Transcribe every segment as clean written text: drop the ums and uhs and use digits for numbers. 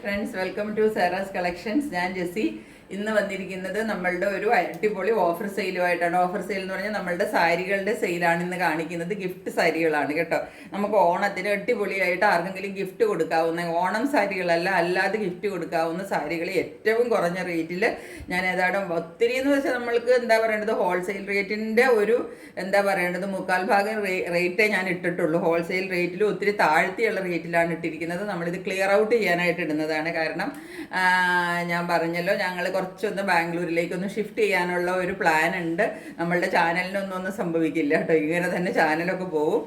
Friends, welcome to Sara's collections. ഞാൻ ജെസ്സി. ഇന്ന് വന്നിരിക്കുന്നത് നമ്മളുടെ ഒരു അടിപൊളി ഓഫർ സെയിലുമായിട്ടാണ്. ഓഫർ സെയിൽ എന്ന് പറഞ്ഞാൽ നമ്മളുടെ സാരികളുടെ സെയിലാണ് ഇന്ന് കാണിക്കുന്നത്. ഗിഫ്റ്റ് സാരികളാണ് കേട്ടോ. നമുക്ക് ഓണത്തിന് അടിപൊളിയായിട്ട് ആർക്കെങ്കിലും ഗിഫ്റ്റ് കൊടുക്കാവുന്ന, ഓണം സാരികളല്ല, അല്ലാതെ ഗിഫ്റ്റ് കൊടുക്കാവുന്ന സാരികൾ ഏറ്റവും കുറഞ്ഞ റേറ്റിൽ ഞാൻ ഏതാണ്ട് ഒത്തിരി എന്ന് വെച്ചാൽ നമ്മൾക്ക് എന്താ പറയേണ്ടത്, ഹോൾസെയിൽ റേറ്റിൻ്റെ ഒരു എന്താ പറയേണ്ടത് മുക്കാൽ ഭാഗം റേറ്റേ ഞാൻ ഇട്ടിട്ടുള്ളൂ. ഹോൾസെയിൽ റേറ്റിൽ ഒത്തിരി താഴ്ത്തിയുള്ള റേറ്റിലാണ് ഇട്ടിരിക്കുന്നത്. നമ്മളിത് ക്ലിയർ ഔട്ട് ചെയ്യാനായിട്ട് ഇടുന്നതാണ്. കാരണം ഞാൻ പറഞ്ഞല്ലോ, ഞങ്ങൾ കുറച്ചൊന്ന് ബാംഗ്ലൂരിലേക്കൊന്ന് ഷിഫ്റ്റ് ചെയ്യാനുള്ള ഒരു പ്ലാൻ ഉണ്ട്. നമ്മളുടെ ചാനലിനൊന്നും സംഭവിക്കില്ല കേട്ടോ, ഇങ്ങനെ തന്നെ ചാനലൊക്കെ പോവും.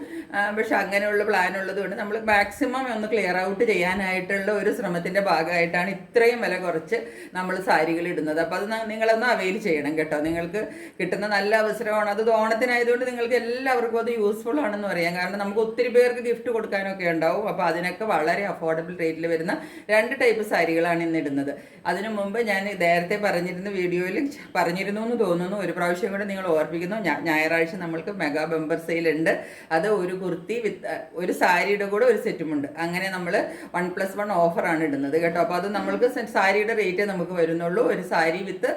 പക്ഷെ അങ്ങനെയുള്ള പ്ലാൻ ഉള്ളത് കൊണ്ട് നമ്മൾ മാക്സിമം ഒന്ന് ക്ലിയർ ഔട്ട് ചെയ്യാനായിട്ടുള്ള ഒരു ശ്രമത്തിൻ്റെ ഭാഗമായിട്ടാണ് ഇത്രയും വില കുറച്ച് നമ്മൾ സാരികൾ ഇടുന്നത്. അപ്പോൾ അത് നിങ്ങളൊന്ന് അവെയിൽ ചെയ്യണം കേട്ടോ. നിങ്ങൾക്ക് കിട്ടുന്ന നല്ല അവസരമാണ് അത്. ഓണത്തിനായതുകൊണ്ട് നിങ്ങൾക്ക് എല്ലാവർക്കും അത് യൂസ്ഫുൾ ആണെന്ന് പറയാം. കാരണം നമുക്ക് ഒത്തിരി പേർക്ക് ഗിഫ്റ്റ് കൊടുക്കാനൊക്കെ ഉണ്ടാവും. അപ്പോൾ അതിനൊക്കെ വളരെ അഫോർഡബിൾ റേറ്റിൽ വരുന്ന 2 ടൈപ്പ് സാരികളാണ് ഇന്ന് ഇടുന്നത്. അതിനു മുമ്പ് ഞാൻ നേരത്തെ പറഞ്ഞിരുന്ന വീഡിയോയിൽ പറഞ്ഞിരുന്നു എന്ന് തോന്നുന്നു, ഒരു പ്രാവശ്യം കൂടെ നിങ്ങൾ ഓർപ്പിക്കുന്നു. ഞായറാഴ്ച നമ്മൾക്ക് മെഗാ ബമ്പർ സെയിൽ ഉണ്ട്. അത് ഒരു കുർത്തി വിത്ത് ഒരു സാരിയുടെ കൂടെ ഒരു സെറ്റുമുണ്ട്. അങ്ങനെ നമ്മൾ 1+1 ഓഫറാണ് ഇടുന്നത് കേട്ടോ. അപ്പോൾ അത് നമ്മൾക്ക് സാരിയുടെ റേറ്റ് നമുക്ക് വരുന്നുള്ളൂ. ഒരു സാരി വിത്ത്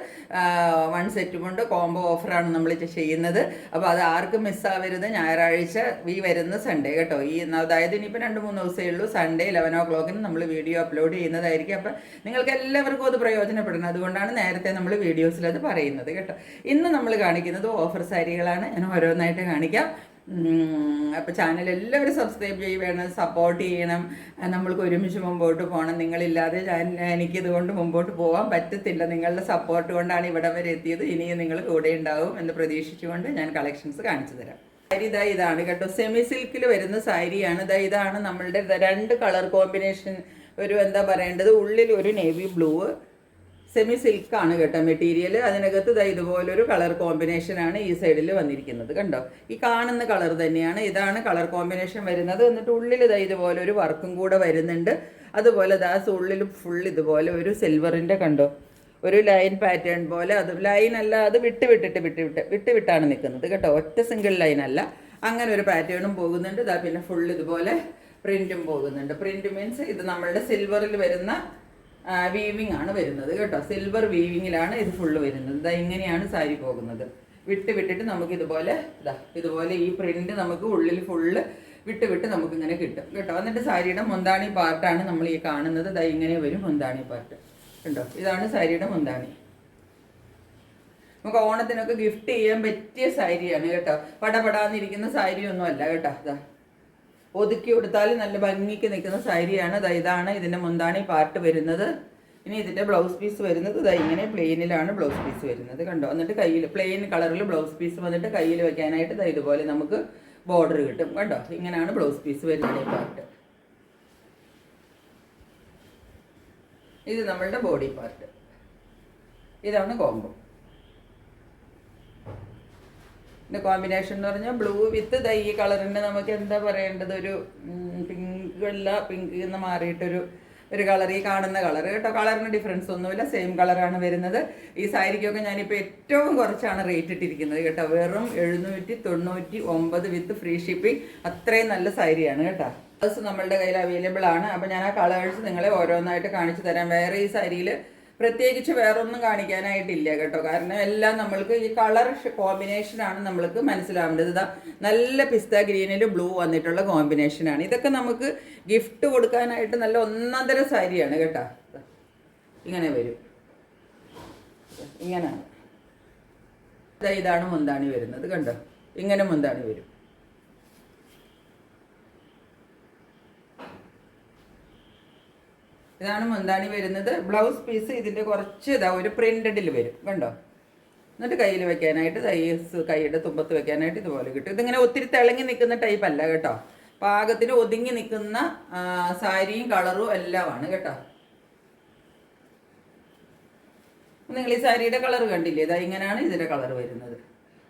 1 സെറ്റുമുണ്ട് കോംബോ ഓഫറാണ് നമ്മൾ ചെയ്യുന്നത്. അപ്പോൾ അത് ആർക്കും മിസ്സാവരുത്. ഞായറാഴ്ച ഈ വരുന്ന സൺഡേ കേട്ടോ. അതായത് ഇനിയിപ്പോൾ 2-3 ദിവസമേ ഉള്ളൂ. സൺഡേ 11 o'clock നമ്മൾ വീഡിയോ അപ്ലോഡ് ചെയ്യുന്നതായിരിക്കും. അപ്പം നിങ്ങൾക്ക് എല്ലാവർക്കും അത് പ്രയോജനപ്പെടണം. അതുകൊണ്ടാണ് നേരത്തെ നമ്മൾ വീഡിയോസിൽ അത് പറയുന്നത് കേട്ടോ. ഇന്ന് നമ്മൾ കാണിക്കുന്നത് ഓഫർ സാരികളാണ്. ഞാൻ ഓരോന്നായിട്ട് കാണിക്കാം. അപ്പോൾ ചാനൽ എല്ലാവരും സബ്സ്ക്രൈബ് ചെയ്യണം, സപ്പോർട്ട് ചെയ്യണം. നമ്മൾക്ക് ഒരുമിച്ച് മുമ്പോട്ട് പോകണം. നിങ്ങളില്ലാതെ എനിക്കിതുകൊണ്ട് മുമ്പോട്ട് പോകാൻ പറ്റത്തില്ല. നിങ്ങളുടെ സപ്പോർട്ട് കൊണ്ടാണ് ഇവിടെ വരെ എത്തിയത്. ഇനിയും നിങ്ങൾ കൂടെ ഉണ്ടാവും എന്ന് പ്രതീക്ഷിച്ചുകൊണ്ട് ഞാൻ കളക്ഷൻസ് കാണിച്ചു തരാം. സാരി ഇതാണ് കേട്ടോ. സെമി സിൽക്കിൽ വരുന്ന സാരിയാണ്. ഇതാണ് നമ്മളുടെ 2 കളർ കോമ്പിനേഷൻ. ഒരു എന്താ പറയേണ്ടത്, ഉള്ളിൽ ഒരു നേവി ബ്ലൂ, സെമി സിൽക്കാണ് കേട്ടോ മെറ്റീരിയൽ. അതിനകത്ത് ഇതുപോലൊരു കളർ കോമ്പിനേഷനാണ് ഈ സൈഡിൽ വന്നിരിക്കുന്നത്. കണ്ടോ, ഈ കാണുന്ന കളർ തന്നെയാണ്. ഇതാണ് കളർ കോമ്പിനേഷൻ വരുന്നത്. എന്നിട്ട് ഉള്ളിൽ ഇതുപോലെ ഒരു വർക്കും കൂടെ വരുന്നുണ്ട്. അതുപോലെ ഉള്ളിൽ ഫുൾ ഇതുപോലെ ഒരു സിൽവറിൻ്റെ കണ്ടോ ഒരു ലൈൻ പാറ്റേൺ പോലെ. അത് ലൈൻ അല്ല, അത് വിട്ടാണ് നിൽക്കുന്നത് കേട്ടോ. ഒറ്റ സിംഗിൾ ലൈൻ അല്ല, അങ്ങനെ ഒരു പാറ്റേണും പോകുന്നുണ്ട്. പിന്നെ ഫുൾ ഇതുപോലെ പ്രിന്റും പോകുന്നുണ്ട്. പ്രിന്റ് മീൻസ് ഇത് നമ്മളുടെ സിൽവറിൽ വരുന്ന വീവിങ് ആണ് വരുന്നത് കേട്ടോ. സിൽവർ വീവിങ്ങിലാണ് ഇത് ഫുള്ള് വരുന്നത്. ഇങ്ങനെയാണ് സാരി പോകുന്നത്. വിട്ടിട്ട് നമുക്ക് ഇതുപോലെ ഈ പ്രിന്റ് നമുക്ക് ഉള്ളിൽ ഫുള്ള് വിട്ട് നമുക്കിങ്ങനെ കിട്ടും കേട്ടോ. എന്നിട്ട് സാരിയുടെ മുന്താണി പാർട്ടാണ് നമ്മൾ ഈ കാണുന്നത്. ഇങ്ങനെ വരും മുന്താണി പാർട്ട് കണ്ടോ. ഇതാണ് സാരിയുടെ മുന്താണി. നമുക്ക് ഓണത്തിനൊക്കെ ഗിഫ്റ്റ് ചെയ്യാൻ പറ്റിയ സാരിയാണ് കേട്ടോ. പടപടാന്നിരിക്കുന്ന സാരിയൊന്നും അല്ല കേട്ടോ. ഒതുക്കി കൊടുത്താൽ നല്ല ഭംഗിക്ക് നിൽക്കുന്ന സാരിയാണ്. ഇതാണ് ഇതിൻ്റെ മുന്താണി പാർട്ട് വരുന്നത്. ഇനി ഇതിൻ്റെ ബ്ലൗസ് പീസ് വരുന്നത് ഇങ്ങനെ പ്ലെയിനിലാണ് ബ്ലൗസ് പീസ് വരുന്നത് കണ്ടോ. എന്നിട്ട് കയ്യിൽ പ്ലെയിൻ കളറിൽ ബ്ലൗസ് പീസ് വന്നിട്ട് കയ്യിൽ വെക്കാനായിട്ട് ഇതുപോലെ നമുക്ക് ബോർഡർ കിട്ടും കണ്ടോ. ഇങ്ങനെയാണ് ബ്ലൗസ് പീസ് വരുന്നത് ഈ പാർട്ട്. ഇത് നമ്മളുടെ ബോഡി പാർട്ട്. ഇതാണ് കോംബോ. ഇതിൻ്റെ കോമ്പിനേഷൻ എന്ന് പറഞ്ഞാൽ ബ്ലൂ വിത്ത് ഈ കളറിൻ്റെ നമുക്ക് എന്താ പറയേണ്ടത്, ഒരു പിങ്ക് എന്ന് മാറിയിട്ടൊരു കളർ, ഈ കാണുന്ന കളർ കേട്ടോ. കളറിന് ഡിഫറൻസ് ഒന്നുമില്ല, സെയിം കളറാണ് വരുന്നത്. ഈ സാരിക്കൊക്കെ ഞാനിപ്പോൾ ഏറ്റവും കുറച്ചാണ് റേറ്റ് ഇട്ടിരിക്കുന്നത് കേട്ടോ. വെറും 799 വിത്ത് ഫ്രീ ഷിപ്പിംഗ്. അത്രയും നല്ല സാരിയാണ് കേട്ടോ. കളേഴ്സ് നമ്മളുടെ കയ്യിൽ അവൈലബിൾ ആണ്. അപ്പോൾ ഞാൻ ആ കളേഴ്സ് നിങ്ങളെ ഓരോന്നായിട്ട് കാണിച്ചു തരാം. വേറെ ഈ സാരിയിൽ പ്രത്യേകിച്ച് വേറൊന്നും കാണിക്കാനായിട്ടില്ല കേട്ടോ. കാരണം എല്ലാം നമ്മൾക്ക് ഈ കളർ കോമ്പിനേഷനാണ് നമ്മൾക്ക് മനസ്സിലാവേണ്ടത്. നല്ല പിസ്ത ഗ്രീനിൽ ബ്ലൂ വന്നിട്ടുള്ള കോമ്പിനേഷനാണ്. ഇതൊക്കെ നമുക്ക് ഗിഫ്റ്റ് കൊടുക്കാനായിട്ട് നല്ല ഒന്നാന്തര സാരിയാണ് കേട്ടോ. ഇങ്ങനെ വരും, ഇങ്ങനെയാണ്. ഇതാണ് മുന്താണി വരുന്നത് കണ്ടോ. ഇങ്ങനെ മുന്താണി വരും. ഇതാണ് മുന്താണി വരുന്നത്. ബ്ലൗസ് പീസ് ഇതിൻ്റെ കുറച്ച് ഒരു പ്രിന്റഡിൽ വരും കണ്ടോ. എന്നിട്ട് കയ്യിൽ വെക്കാനായിട്ട് കൈയുടെ തുമ്പത്ത് വെക്കാനായിട്ട് ഇതുപോലെ കിട്ടും. ഇതിങ്ങനെ ഒത്തിരി തിളങ്ങി നിൽക്കുന്ന ടൈപ്പ് അല്ല കേട്ടോ. പാകത്തിന് ഒതുങ്ങി നിൽക്കുന്ന സാരിയും കളറും എല്ലാമാണ് കേട്ടോ. നിങ്ങൾ ഈ സാരിയുടെ കളർ കണ്ടില്ലേ, ഇങ്ങനെയാണ് ഇതിൻ്റെ കളർ വരുന്നത്.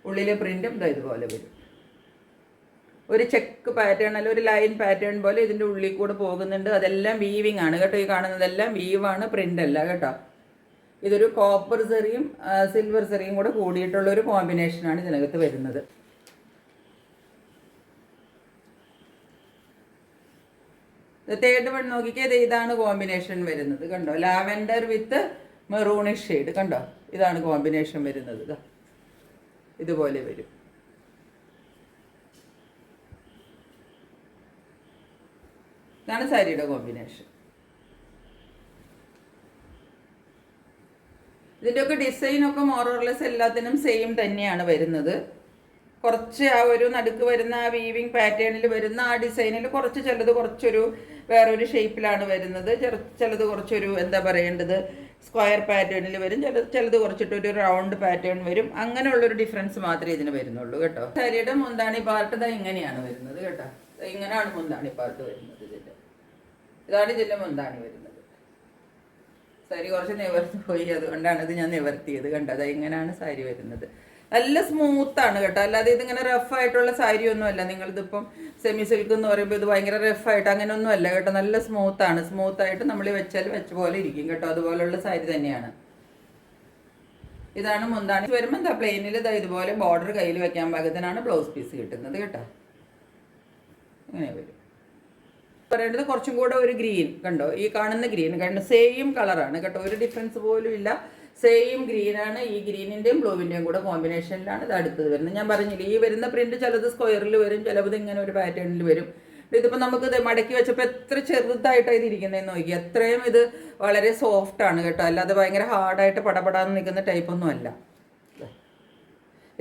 ഉള്ളിലെ പ്രിന്റും ഇതുപോലെ വരും. ഒരു ചെക്ക് പാറ്റേൺ അല്ല, ഒരു ലൈൻ പാറ്റേൺ പോലെ ഇതിൻ്റെ ഉള്ളിൽ കൂടെ പോകുന്നുണ്ട്. അതെല്ലാം വീവിങ് ആണ് കേട്ടോ. ഈ കാണുന്നതെല്ലാം വീവാണ്, പ്രിന്റ് അല്ല കേട്ടോ. ഇതൊരു കോപ്പർ സെറിയും സിൽവർ സെറിയും കൂടെ കൂടിയിട്ടുള്ളൊരു കോമ്പിനേഷനാണ് ഇതിനകത്ത് വരുന്നത്. തേർഡ് വൺ നോക്കിക്കേ, ഇതാണ് കോമ്പിനേഷൻ വരുന്നത് കണ്ടോ, ലാവെൻഡർ വിത്ത് മെറൂണിഷ് ഷെയ്ഡ് കണ്ടോ, ഇതാണ് കോമ്പിനേഷൻ വരുന്നത്. ഇതുപോലെ വരും. ഇതാണ് സാരിയുടെ കോമ്പിനേഷൻ. ഇതിൻ്റെയൊക്കെ ഡിസൈനൊക്കെ മോറോർലെസ് എല്ലാത്തിനും സെയിം തന്നെയാണ് വരുന്നത്. കുറച്ച് ആ ഒരു നടുക്ക് വരുന്ന ആ വീവിങ് പാറ്റേണിൽ വരുന്ന ആ ഡിസൈനിൽ കുറച്ച് ചിലത് കുറച്ചൊരു വേറൊരു ഷേപ്പിലാണ് വരുന്നത്, ചിലത് കുറച്ചൊരു എന്താ പറയേണ്ടത് സ്ക്വയർ പാറ്റേണിൽ വരും, ചിലത് കുറച്ചിട്ടൊരു റൗണ്ട് പാറ്റേൺ വരും. അങ്ങനെയുള്ളൊരു ഡിഫറൻസ് മാത്രമേ ഇതിന് വരുന്നുള്ളൂ കേട്ടോ. സാരിയുടെ മുന്താണി പാർട്ട് ഇതാ ഇങ്ങനെയാണ് വരുന്നത് കേട്ടോ. ഇങ്ങനെയാണ് മുന്താണി പാർട്ട് വരുന്നത്. ഇതാണ് ഇതിൻ്റെ മുന്താണി വരുന്നത്. സാരി കുറച്ച് നിവർത്തി പോയി, അതുകൊണ്ടാണ് ഇത് ഞാൻ നിവർത്തിയത് കണ്ടോ. അതാ ഇങ്ങനെയാണ് സാരി വരുന്നത്. നല്ല സ്മൂത്താണ് കേട്ടോ, അല്ലാതെ ഇതിങ്ങനെ റഫായിട്ടുള്ള സാരി ഒന്നും അല്ല. നിങ്ങളിതിപ്പം സെമി സിൽക്ക് എന്ന് പറയുമ്പോൾ ഇത് ഭയങ്കര റഫായിട്ട് അങ്ങനെയൊന്നും അല്ല കേട്ടോ. നല്ല സ്മൂത്താണ്. സ്മൂത്തായിട്ട് നമ്മൾ വെച്ചാൽ വെച്ച പോലെ ഇരിക്കും കേട്ടോ. അതുപോലുള്ള സാരി തന്നെയാണ്. ഇതാണ് മുന്താണി വരുമ്പോൾ എന്താ പ്ലെയിനിൽ ഇതുപോലെ ബോർഡർ കയ്യിൽ വെക്കാൻ പാകത്തിനാണ് ബ്ലൗസ് പീസ് കിട്ടുന്നത് കേട്ടോ. ഇങ്ങനെ വരും. പറയേണ്ടത് കുറച്ചും കൂടെ ഒരു ഗ്രീൻ കണ്ടോ, ഈ കാണുന്ന ഗ്രീൻ കണ്ടോ, സെയിം കളറാണ് കേട്ടോ, ഒരു ഡിഫറൻസ് പോലും ഇല്ല. സെയിം ഗ്രീനാണ്. ഈ ഗ്രീനിൻ്റെയും ബ്ലൂവിൻ്റെയും കൂടെ കോമ്പിനേഷനിലാണ് ഇത് അടുത്തത് വരുന്നത്. ഞാൻ പറഞ്ഞില്ലേ, ഈ വരുന്ന പ്രിന്റ് ചിലത് സ്ക്വയറിൽ വരും, ചിലത് ഇങ്ങനെ ഒരു പാറ്റേണിൽ വരും. ഇതിപ്പോൾ നമുക്കിത് മടക്കി വെച്ചപ്പോൾ എത്ര ചെറുതായിട്ടാണ് ഇത് ഇരിക്കുന്നതെന്ന് നോക്കി. അത്രയും ഇത് വളരെ സോഫ്റ്റാണ് കേട്ടോ, അല്ലാതെ ഭയങ്കര ഹാർഡായിട്ട് പടപടാന്ന് നിൽക്കുന്ന ടൈപ്പൊന്നും അല്ല.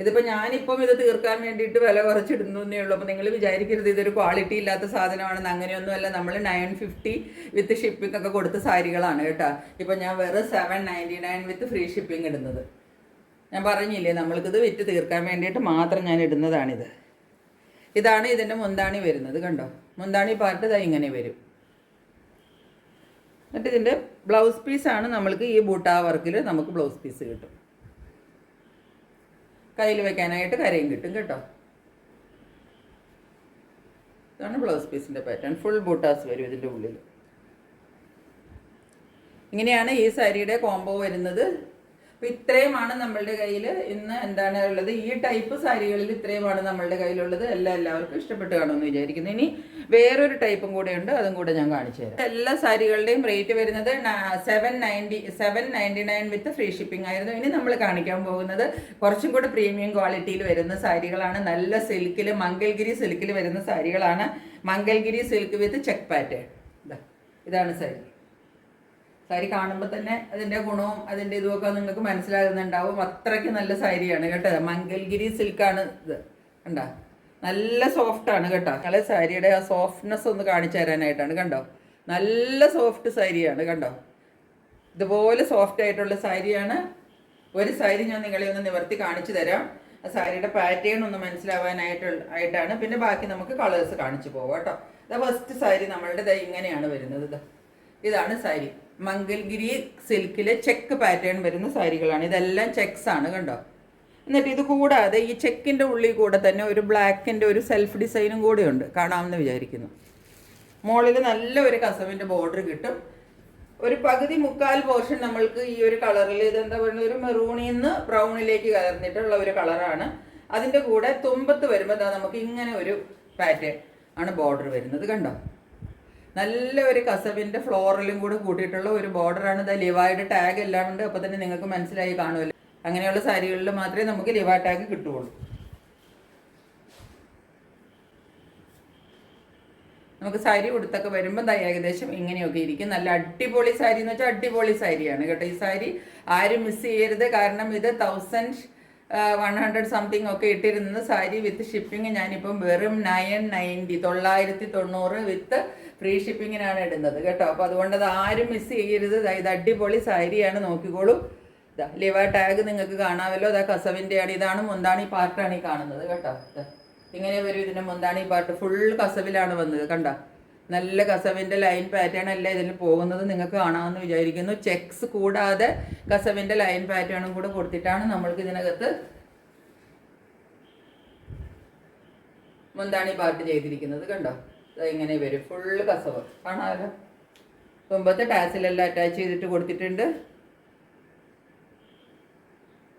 ഇതിപ്പോൾ ഞാനിപ്പം ഇത് തീർക്കാൻ വേണ്ടിയിട്ട് വില കുറച്ചിടുന്നു എന്നേ ഉള്ളൂ. അപ്പോൾ നിങ്ങൾ വിചാരിക്കരുത് ഇതൊരു ക്വാളിറ്റി ഇല്ലാത്ത സാധനമാണെന്ന്. അങ്ങനെയൊന്നുമല്ല. നമ്മൾ 950 വിത്ത് ഷിപ്പിംഗ് ഒക്കെ കൊടുത്ത സാരികളാണ് കേട്ടോ. ഇപ്പം ഞാൻ വെറും 799 വിത്ത് ഫ്രീ ഷിപ്പിംഗ് ഇടുന്നത്. ഞാൻ പറഞ്ഞില്ലേ, നമ്മൾക്കിത് വിറ്റ് തീർക്കാൻ വേണ്ടിയിട്ട് മാത്രം ഞാൻ ഇടുന്നതാണിത്. ഇതാണ് ഇതിൻ്റെ മുന്താണി വരുന്നത് കണ്ടോ. മുന്താണി പാർട്ട് ഇതാ ഇങ്ങനെ വരും. എന്നിട്ട് ഇതിൻ്റെ ബ്ലൗസ് പീസാണ് നമ്മൾക്ക് ഈ ബൂട്ടാ വർക്കിൽ നമുക്ക് ബ്ലൗസ് പീസ് കിട്ടും. കയ്യിൽ വെക്കാനായിട്ട് കരയും കിട്ടും കേട്ടോ. ഇതാണ് ബ്ലൗസ് പീസിൻ്റെ പാറ്റേൺ. ഫുൾ ബൂട്ടാസ് വരും ഇതിൻ്റെ ഉള്ളിൽ. ഇങ്ങനെയാണ് ഈ സാരിയുടെ കോംബോ വരുന്നത്. അപ്പോൾ ഇത്രയുമാണ് നമ്മളുടെ കയ്യിൽ ഇന്ന് എന്താണ് ഉള്ളത്. ഈ ടൈപ്പ് സാരികളിൽ ഇത്രയുമാണ് നമ്മളുടെ കയ്യിലുള്ളത്. എല്ലാവർക്കും ഇഷ്ടപ്പെട്ട് കാണുമെന്ന് വിചാരിക്കുന്നു. ഇനി വേറൊരു ടൈപ്പും കൂടെ ഉണ്ട്, അതും കൂടെ ഞാൻ കാണിച്ചു തരാം. എല്ലാ സാരികളുടെയും റേറ്റ് വരുന്നത് 799 വിത്ത് ഫ്രീ ഷിപ്പിംഗ് ആയിരുന്നു. ഇനി നമ്മൾ കാണിക്കാൻ പോകുന്നത് കുറച്ചും കൂടെ പ്രീമിയം ക്വാളിറ്റിയിൽ വരുന്ന സാരികളാണ്. നല്ല സിൽക്കിൽ, മംഗൽഗിരി സിൽക്കിൽ വരുന്ന സാരികളാണ്. മംഗൽഗിരി സിൽക്ക് വിത്ത് ചെക്ക് പാറ്റേൺ. ഇതാണ് സാരി. സാരി കാണുമ്പോൾ തന്നെ അതിൻ്റെ ഗുണവും അതിൻ്റെ ഇതുമൊക്കെ നിങ്ങൾക്ക് മനസ്സിലാകുന്നുണ്ടാവും. അത്രയ്ക്ക് നല്ല സാരിയാണ് കേട്ടോ. മംഗൽഗിരി സിൽക്കാണ് ഇത് കണ്ടോ. നല്ല സോഫ്റ്റാണ് കേട്ടോ. ഞങ്ങളെ സാരിയുടെ ആ സോഫ്റ്റ്നെസ് ഒന്ന് കാണിച്ചു തരാനായിട്ടാണ് കണ്ടോ. നല്ല സോഫ്റ്റ് സാരിയാണ് കണ്ടോ. ഇതുപോലെ സോഫ്റ്റ് ആയിട്ടുള്ള സാരിയാണ്. ഒരു സാരി ഞാൻ നിങ്ങളെ ഒന്ന് നിവർത്തി കാണിച്ചു തരാം. ആ സാരിയുടെ പാറ്റേൺ ഒന്ന് മനസ്സിലാവാനായിട്ടാണ്. പിന്നെ ബാക്കി നമുക്ക് കളേഴ്സ് കാണിച്ചു പോകാം കേട്ടോ. ഇത് ഫസ്റ്റ് സാരി നമ്മളുടെ ഇങ്ങനെയാണ് വരുന്നത്. ഇതാണ് സാരി. മംഗൽഗിരി സിൽക്കിലെ ചെക്ക് പാറ്റേൺ വരുന്ന സാരികളാണ്. ഇതെല്ലാം ചെക്സ് ആണ് കണ്ടോ. എന്നിട്ട് ഇത് കൂടാതെ ഈ ചെക്കിൻ്റെ ഉള്ളിൽ കൂടെ തന്നെ ഒരു ബ്ലാക്കിൻ്റെ ഒരു സെൽഫ് ഡിസൈനും കൂടെ ഉണ്ട്. കാണാമെന്ന് വിചാരിക്കുന്നു. മുകളിൽ നല്ല ഒരു കസവിൻ്റെ ബോർഡർ കിട്ടും. ഒരു പകുതി മുക്കാൽ പോർഷൻ നമ്മൾക്ക് ഈ ഒരു കളറിൽ ഇതെന്താ പറയുന്നത്, ഒരു മെറൂണിൽ നിന്ന് ബ്രൗണിലേക്ക് കലർന്നിട്ടുള്ള ഒരു കളറാണ്. അതിൻ്റെ കൂടെ തുമ്പത്ത് വരുമ്പോൾ നമുക്ക് ഇങ്ങനെ ഒരു പാറ്റേൺ ആണ് ബോർഡർ വരുന്നത് കണ്ടോ. നല്ല ഒരു കസവിൻ്റെ ഫ്ലോറലും കൂടെ കൂട്ടിയിട്ടുള്ള ഒരു ബോർഡറാണ്. ഇത് ലിവായുടെ ടാഗ് എല്ലാം ഉണ്ട്. അപ്പോൾ തന്നെ നിങ്ങൾക്ക് മനസ്സിലായി കാണുമല്ലോ. അങ്ങനെയുള്ള സാരികളിൽ മാത്രമേ നമുക്ക് ലിവാ ടാഗ് കിട്ടുകയുള്ളൂ. നമുക്ക് സാരി ഉടുത്തൊക്കെ വരുമ്പോൾ ഏകദേശം ഇങ്ങനെയൊക്കെ ഇരിക്കും. നല്ല അടിപൊളി സാരി എന്ന് വെച്ചാൽ അടിപൊളി സാരിയാണ് കേട്ടോ. ഈ സാരി ആരും മിസ് ചെയ്യരുത്. കാരണം ഇത് 1100 സംതിങ് ഒക്കെ ഇട്ടിരുന്ന സാരി വിത്ത് ഷിപ്പിംഗ് ഞാനിപ്പം വെറും 990 വിത്ത് ഫ്രീ ഷിപ്പിങ്ങിനാണ് ഇടുന്നത് കേട്ടോ. അപ്പോൾ അതുകൊണ്ട് അത് ആരും മിസ് ചെയ്യരുത്. ഇത് അടിപൊളി സാരിയാണ്. നോക്കിക്കോളൂ. ഇതാ ലിവ ടാഗ് നിങ്ങൾക്ക് കാണാമല്ലോ. അതാ കസവിൻ്റെയാണ്. ഇതാണ് മുന്താണി പാർട്ടാണ് ഈ കാണുന്നത് കേട്ടോ. ഇങ്ങനെ വരും ഇതിൻ്റെ മുന്താണി പാർട്ട്. ഫുൾ കസവിലാണ് വന്നത് കണ്ടോ. നല്ല കസവിൻ്റെ ലൈൻ പാറ്റേൺ അല്ല ഇതിൽ പോകുന്നത്. നിങ്ങൾക്ക് കാണാമെന്ന് വിചാരിക്കുന്നു. ചെക്സ് കൂടാതെ കസവിൻ്റെ ലൈൻ പാറ്റേണും കൂടെ കൊടുത്തിട്ടാണ് നമ്മൾക്ക് ഇതിനകത്ത് മുന്താണി പാർട്ട് ചെയ്തിരിക്കുന്നത് കണ്ടോ. ഇങ്ങനെ വരും ഫുള്ള് കസവ് കാണാമല്ലോ. തുമ്പത്ത് ടാസിലെല്ലാം അറ്റാച്ച് ചെയ്തിട്ട് കൊടുത്തിട്ടുണ്ട്.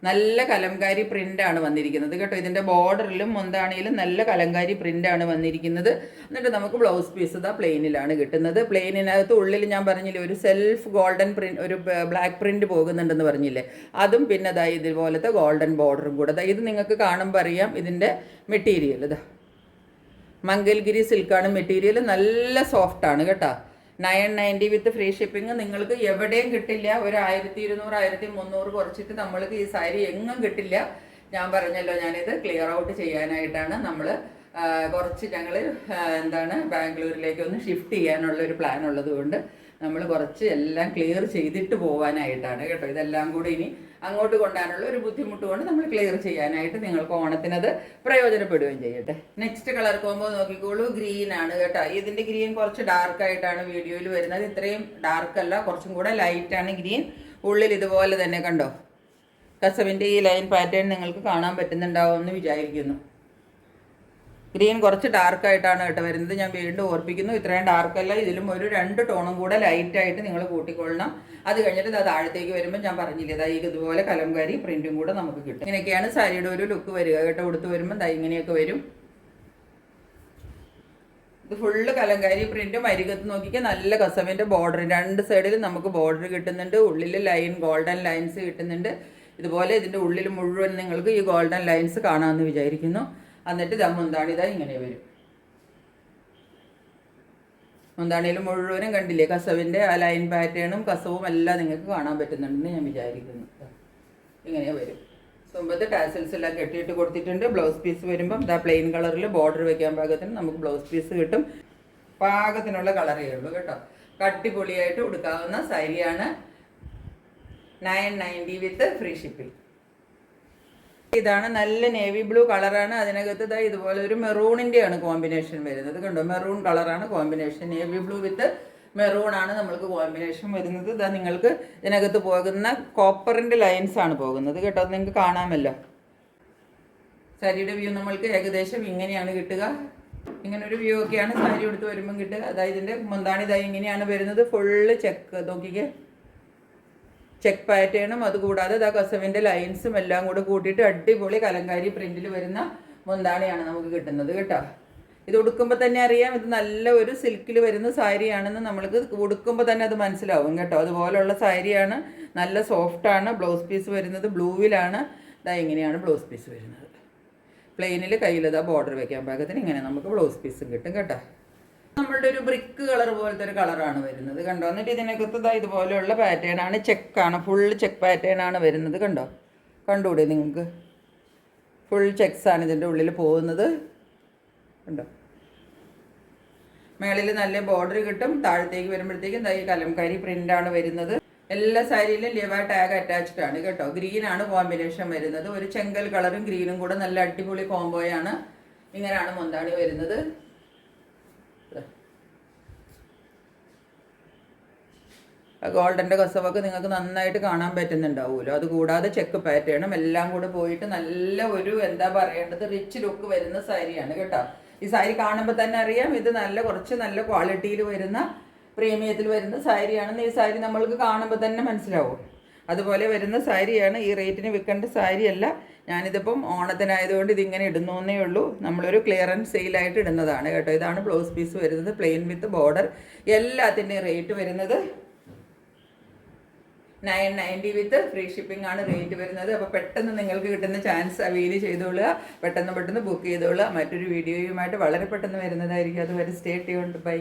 നല്ല കലംകാരി പ്രിൻ്റാണ് വന്നിരിക്കുന്നത് കേട്ടോ. ഇതിൻ്റെ ബോർഡറിലും മുന്താണിയിലും നല്ല കലംകാരി പ്രിൻ്റാണ് വന്നിരിക്കുന്നത്. എന്നിട്ട് നമുക്ക് ബ്ലൗസ് പീസ് ഇതാ പ്ലെയിനിലാണ് കിട്ടുന്നത്. പ്ലെയിനിനകത്ത് ഉള്ളിൽ ഞാൻ പറഞ്ഞില്ലേ ഒരു സെൽഫ് ഗോൾഡൻ പ്രിൻ്റ്, ഒരു ബ്ലാക്ക് പ്രിൻ്റ് പോകുന്നുണ്ടെന്ന് പറഞ്ഞില്ലേ, അതും പിന്നെ ഇതാ ഇതുപോലത്തെ ഗോൾഡൻ ബോർഡറും കൂടെ. ഇത് നിങ്ങൾക്ക് കാണുമ്പോൾ അറിയാം ഇതിൻ്റെ മെറ്റീരിയൽ. ഇതാ മംഗൽഗിരി സിൽക്കാണ് മെറ്റീരിയൽ, നല്ല സോഫ്റ്റാണ് കേട്ടോ. 990 വിത്ത് ഫ്രീ ഷിപ്പിംഗ്. നിങ്ങൾക്ക് എവിടെയും കിട്ടില്ല. ഒരു 1200 1300 കുറച്ചിട്ട് നമ്മൾക്ക് ഈ സാരി എങ്ങും കിട്ടില്ല. ഞാൻ പറഞ്ഞല്ലോ, ഞാനിത് ക്ലിയർ ഔട്ട് ചെയ്യാനായിട്ടാണ് നമ്മൾ കുറച്ച് ഞങ്ങൾ ബാംഗ്ലൂരിലേക്ക് ഒന്ന് ഷിഫ്റ്റ് ചെയ്യാനുള്ള ഒരു പ്ലാൻ ഉള്ളത് കൊണ്ട് നമ്മൾ കുറച്ച് എല്ലാം ക്ലിയർ ചെയ്തിട്ട് പോകാനായിട്ടാണ് കേട്ടോ. ഇതെല്ലാം കൂടി ഇനി അങ്ങോട്ട് കൊണ്ടുപോകാനുള്ള ഒരു ബുദ്ധിമുട്ട് കൊണ്ട് നമ്മൾ ക്ലിയർ ചെയ്യാനായിട്ട് നിങ്ങൾക്ക് ഓണത്തിനത് പ്രയോജനപ്പെടുകയും ചെയ്യട്ടെ. നെക്സ്റ്റ് കളർ കോമ്പോ നോക്കിക്കോളൂ. ഗ്രീൻ ആണ് കേട്ടോ. ഇതിൻ്റെ ഗ്രീൻ കുറച്ച് ഡാർക്കായിട്ടാണ് വീഡിയോയിൽ വരുന്നത്. ഇത്രയും ഡാർക്ക് അല്ല, കുറച്ചും കൂടെ ലൈറ്റാണ് ഗ്രീൻ. ഉള്ളിൽ ഇതുപോലെ തന്നെ കണ്ടോ, കസവിൻ്റെ ഈ ലൈൻ പാറ്റേൺ നിങ്ങൾക്ക് കാണാൻ പറ്റുന്നുണ്ടാവുമെന്ന് വിചാരിക്കുന്നു. ഗ്രീൻ കുറച്ച് ഡാർക്കായിട്ടാണ് കേട്ടോ വരുന്നത്. ഞാൻ വീണ്ടും ഓർപ്പിക്കുന്നു, ഇത്രയും ഡാർക്കല്ല, ഇതിലും ഒരു 2 ടോണും കൂടെ ലൈറ്റായിട്ട് നിങ്ങൾ കൂട്ടിക്കൊള്ളണം. അത് കഴിഞ്ഞിട്ട് അത് താഴത്തേക്ക് വരുമ്പോൾ ഞാൻ പറഞ്ഞില്ലേ, അതായത് ഇതുപോലെ കലംകാരി പ്രിൻറ്റും കൂടെ നമുക്ക് കിട്ടും. ഇങ്ങനെയൊക്കെയാണ് സാരിയുടെ ഒരു ലുക്ക് വരിക കേട്ടോ. ഉടുത്ത് വരുമ്പോൾ ഇങ്ങനെയൊക്കെ വരും. ഇത് ഫുള്ള് കലങ്കാരി പ്രിന്റും. അരികത്ത് നോക്കിക്കാൻ നല്ല കസവിൻ്റെ ബോർഡർ, 2 സൈഡിലും നമുക്ക് ബോർഡർ കിട്ടുന്നുണ്ട്. ഉള്ളിൽ ലൈൻ ഗോൾഡൻ ലൈൻസ് കിട്ടുന്നുണ്ട്. ഇതുപോലെ ഇതിൻ്റെ ഉള്ളിൽ മുഴുവൻ നിങ്ങൾക്ക് ഈ ഗോൾഡൻ ലൈൻസ് കാണാമെന്ന് വിചാരിക്കുന്നു. എന്നിട്ട് മുന്താണിതാ ഇങ്ങനെ വരും. മുന്താണിയിൽ മുഴുവനും കണ്ടില്ലേ കസവിൻ്റെ ആ ലൈൻ പാറ്റേണും കസവും എല്ലാം നിങ്ങൾക്ക് കാണാൻ പറ്റുന്നുണ്ടെന്ന് ഞാൻ വിചാരിക്കുന്നു. ഇങ്ങനെ വരും. മുമ്പത്തെ ടാസൽസ് എല്ലാം കെട്ടിയിട്ട് കൊടുത്തിട്ടുണ്ട്. ബ്ലൗസ് പീസ് വരുമ്പം പ്ലെയിൻ കളറിൽ ബോർഡർ വെക്കാൻ പാകത്തിന് നമുക്ക് ബ്ലൗസ് പീസ് കിട്ടും. പാകത്തിനുള്ള കളറേ ഉള്ളൂ കേട്ടോ. കട്ടിപൊളിയായിട്ട് ഉടുക്കാവുന്ന സാരിയാണ്. 990 വിത്ത് ഫ്രീ ഷിപ്പിംഗ്. ഇതാണ് നല്ല നേവി ബ്ലൂ കളറാണ്. അതിനകത്ത് ഇതുപോലെ ഒരു മെറൂണിൻ്റെയാണ് കോമ്പിനേഷൻ വരുന്നത്. കണ്ടോ, മെറൂൺ കളറാണ് കോമ്പിനേഷൻ. നേവി ബ്ലൂ വിത്ത് മെറൂൺ ആണ് നമ്മൾക്ക് കോമ്പിനേഷൻ വരുന്നത്. നിങ്ങൾക്ക് ഇതിനകത്ത് പോകുന്ന കോപ്പറിൻ്റെ ലൈൻസ് ആണ് പോകുന്നത് കേട്ടോ. അത് നിങ്ങൾക്ക് കാണാമല്ലോ. സാരിയുടെ വ്യൂ നമ്മൾക്ക് ഏകദേശം ഇങ്ങനെയാണ് കിട്ടുക. ഇങ്ങനെ ഒരു വ്യൂ ഒക്കെയാണ് സാരി എടുത്ത് വരുമ്പം കിട്ടുക. അതായത് ഇതിൻ്റെ മുന്താണി ഇങ്ങനെയാണ് വരുന്നത്. ഫുള്ള് ചെക്ക് നോക്കിക്കേ, ചെക്ക് പാറ്റേണും അതുകൂടാതെ കസവിൻ്റെ ലൈൻസും എല്ലാം കൂടെ കൂട്ടിയിട്ട് അടിപൊളി കലങ്കാരി പ്രിന്റിൽ വരുന്ന മുന്താണിയാണ് നമുക്ക് കിട്ടുന്നത് കേട്ടോ. ഇത് ഉടുക്കുമ്പോൾ തന്നെ അറിയാം, ഇത് നല്ല ഒരു സിൽക്കിൽ വരുന്ന സാരിയാണെന്ന് നമ്മൾക്ക് ഉടുക്കുമ്പോൾ തന്നെ അത് മനസ്സിലാവും കേട്ടോ. അതുപോലുള്ള സാരിയാണ്, നല്ല സോഫ്റ്റാണ്. ബ്ലൗസ് പീസ് വരുന്നത് ബ്ലൂവിലാണ്. ഇങ്ങനെയാണ് ബ്ലൗസ് പീസ് വരുന്നത്. പ്ലെയിനിൽ കയ്യിൽ ബോർഡർ വയ്ക്കാൻ പാകത്തിന് ഇങ്ങനെ നമുക്ക് ബ്ലൗസ് പീസും കിട്ടും കേട്ടോ. നമ്മളുടെ ഒരു ബ്രിക്ക് കളർ പോലത്തെ ഒരു കളറാണ് വരുന്നത് കണ്ടോ. എന്നിട്ട് ഇതിനകത്ത് ഇതുപോലെയുള്ള പാറ്റേൺ ആണ്, ചെക്കാണ്, ഫുൾ ചെക്ക് പാറ്റേൺ ആണ് വരുന്നത് കണ്ടോ. കണ്ടുകൂടെ നിങ്ങൾക്ക്, ഫുൾ ചെക്സ് ആണ് ഇതിൻ്റെ ഉള്ളിൽ പോകുന്നത് കണ്ടോ. മേളിൽ നല്ല ബോർഡർ കിട്ടും. താഴത്തേക്ക് വരുമ്പോഴത്തേക്കും ഈ കലംകാരി പ്രിൻ്റാണ് വരുന്നത്. എല്ലാ സാരിയിലും ലിവ ടാഗ് അറ്റാച്ച്ഡ് ആണ് കേട്ടോ. ഗ്രീനാണ് കോമ്പിനേഷൻ വരുന്നത്. ഒരു ചെങ്കൽ കളറും ഗ്രീനും കൂടെ നല്ല അടിപൊളി കോംബോയാണ്. ഇങ്ങനെയാണ് മുന്താണി വരുന്നത്. ഗോൾഡൻ്റെ കസവൊക്കെ നിങ്ങൾക്ക് നന്നായിട്ട് കാണാൻ പറ്റുന്നുണ്ടാവുമല്ലോ. അതുകൂടാതെ ചെക്ക് പാറ്റേണും എല്ലാം കൂടെ പോയിട്ട് നല്ല ഒരു റിച്ച് ലുക്ക് വരുന്ന സാരിയാണ് കേട്ടോ. ഈ സാരി കാണുമ്പോൾ തന്നെ അറിയാം ഇത് കുറച്ച് നല്ല ക്വാളിറ്റിയിൽ വരുന്ന പ്രീമിയത്തിൽ വരുന്ന സാരിയാണെന്ന്. ഈ സാരി നമ്മൾക്ക് കാണുമ്പോൾ തന്നെ മനസ്സിലാവും. അതുപോലെ വരുന്ന സാരിയാണ്. ഈ റേറ്റിന് വിൽക്കേണ്ട സാരിയല്ല. ഞാനിതിപ്പം ഓണത്തിനായതുകൊണ്ട് ഇതിങ്ങനെ ഇടുന്നേ ഉള്ളൂ. നമ്മളൊരു ക്ലിയറൻസ് സെയിലായിട്ട് ഇടുന്നതാണ് കേട്ടോ. ഇതാണ് ബ്ലൗസ് പീസ് വരുന്നത്, പ്ലെയിൻ വിത്ത് ബോർഡർ. എല്ലാത്തിൻ്റെയും റേറ്റ് വരുന്നത് 990 വിത്ത് ഫ്രീ ഷിപ്പിംഗ് ആണ് റേറ്റ് വരുന്നത്. അപ്പോൾ പെട്ടെന്ന് നിങ്ങൾക്ക് കിട്ടുന്ന ചാൻസ് അവൈൽ ചെയ്തോളുക. പെട്ടെന്ന് ബുക്ക് ചെയ്തോളുക. മറ്റൊരു വീഡിയോയുമായിട്ട് വളരെ പെട്ടെന്ന് വരുന്നതായിരിക്കും. അതുവരെ സ്റ്റേ ട്യൂൺഡ്. ബൈ.